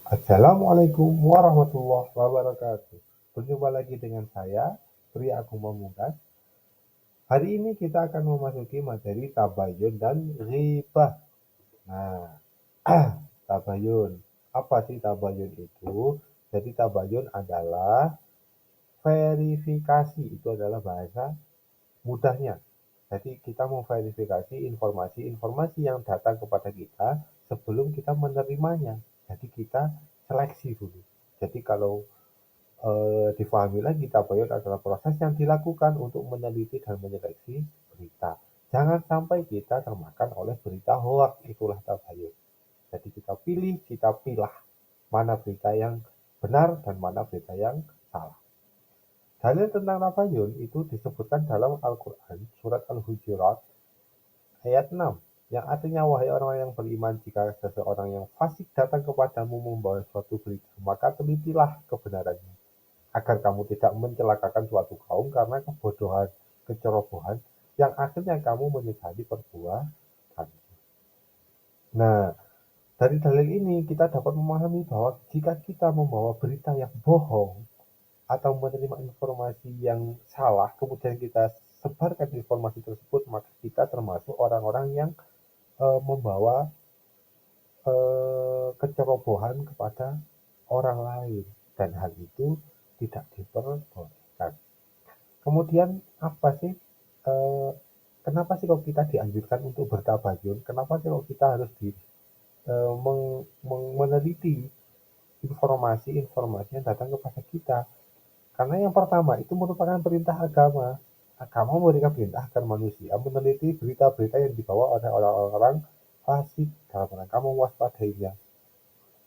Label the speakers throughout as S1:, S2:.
S1: Assalamualaikum warahmatullahi wabarakatuh. Berjumpa lagi dengan saya, Tri Agung Pamungkas. Hari ini kita akan memasuki materi tabayun dan ghibah. Nah, tabayun. Apa sih tabayun itu? Jadi tabayun adalah verifikasi. Itu adalah bahasa mudahnya. Jadi kita memverifikasi informasi-informasi yang datang kepada kita sebelum kita menerimanya. Jadi kita seleksi dulu. Jadi kalau difahami lagi, tabayun adalah proses yang dilakukan untuk meneliti dan menyeleksi berita. Jangan sampai kita termakan oleh berita hoax, itulah tabayun. Jadi kita pilih, kita pilah mana berita yang benar dan mana berita yang salah. Dalil tentang tabayun itu disebutkan dalam Al-Quran, surat Al-Hujurat, ayat 6, yang artinya, wahai orang yang beriman, jika seseorang yang fasik datang kepadamu membawa suatu berita, maka telitilah kebenarannya agar kamu tidak mencelakakan suatu kaum karena kebodohan, kecerobohan, yang akhirnya kamu menyesali perbuatan. Nah, dari dalil ini kita dapat memahami bahwa jika kita membawa berita yang bohong atau menerima informasi yang salah, kemudian kita sebarkan informasi tersebut, maka kita termasuk orang-orang yang membawa kecerobohan kepada orang lain, dan hal itu tidak diperbolehkan. Kemudian apa sih, kenapa sih kok kita dianjurkan untuk bertabayun? Kenapa sih kok kita harus meneliti informasi-informasi yang datang kepada kita? Karena yang pertama itu merupakan perintah agama. Agama memberikan perintah agar manusia meneliti berita-berita yang dibawa oleh orang-orang fasik dalam rangka mewaspadainya.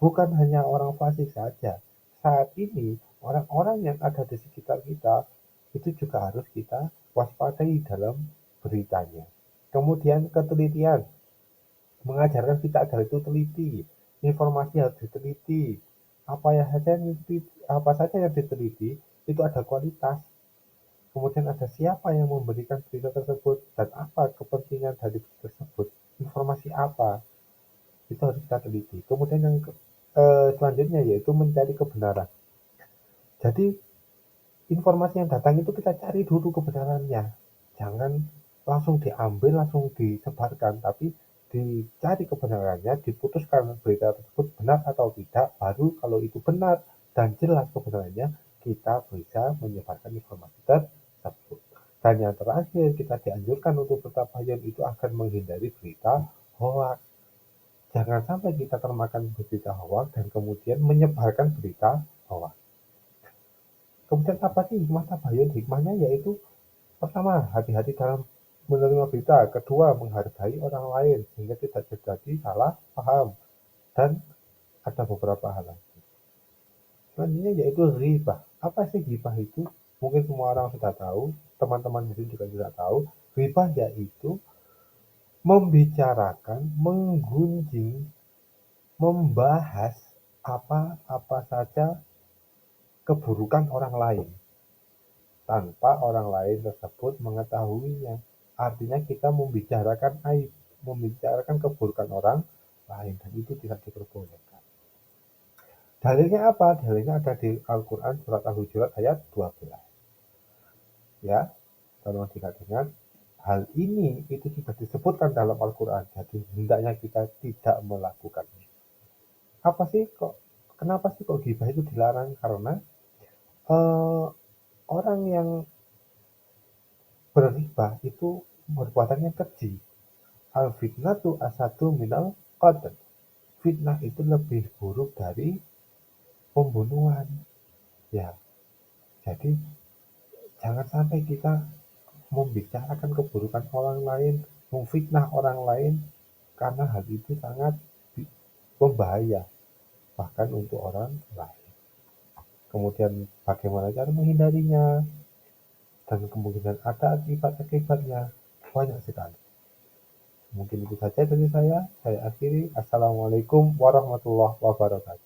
S1: Bukan hanya orang fasik saja. Saat ini, orang-orang yang ada di sekitar kita itu juga harus kita waspadai dalam beritanya. Kemudian ketelitian, mengajarkan kita agar itu teliti, informasi harus diteliti. Apa saja yang diteliti itu ada kualitas. Kemudian ada siapa yang memberikan berita tersebut dan apa kepentingan dari berita tersebut, informasi apa, itu harus kita teliti. Kemudian yang selanjutnya yaitu mencari kebenaran. Jadi informasi yang datang itu kita cari dulu kebenarannya. Jangan langsung diambil, langsung disebarkan, tapi dicari kebenarannya, diputuskan berita tersebut benar atau tidak, baru kalau itu benar dan jelas kebenarannya, kita bisa menyebarkan informasi tersebut. Dan yang terakhir, kita dianjurkan untuk bertabayun itu akan menghindari berita hoax. Jangan sampai kita termakan berita hoax dan kemudian menyebarkan berita hoax. Kemudian apa sih hikmah tabayun? Hikmahnya yaitu pertama, hati-hati dalam menerima berita. Kedua, menghargai orang lain sehingga tidak terjadi salah paham. Dan ada beberapa hal lagi. Selanjutnya yaitu ghibah. Apa sih ghibah itu? Mungkin semua orang sudah tahu, teman-teman di sini juga sudah tahu. Ghibah yaitu membicarakan, menggunjing, membahas apa-apa saja keburukan orang lain tanpa orang lain tersebut mengetahuinya. Artinya kita membicarakan aib, membicarakan keburukan orang lain, dan itu tidak diperbolehkan. Dalilnya apa? Dalilnya ada di Al-Quran surat Al-Hujurat ayat 12. Ya, tolong diingat-ingat. Hal ini itu sudah disebutkan dalam Al-Quran, jadi hendaknya kita tidak melakukannya. Apa sih kok? Kenapa sih kok ghibah itu dilarang? Karena eh, orang yang berghibah itu perbuatannya keji. Al-fitnatu asadu minal qatl. Fitnah itu lebih buruk dari pembunuhan. Ya, jadi jangan sampai kita membicarakan keburukan orang lain, memfitnah orang lain, karena hal itu sangat membahaya, bahkan untuk orang lain. Kemudian bagaimana cara menghindarinya, dan kemungkinan ada akibat-akibatnya banyak sekali. Mungkin itu saja dari saya akhiri. Assalamualaikum warahmatullahi wabarakatuh.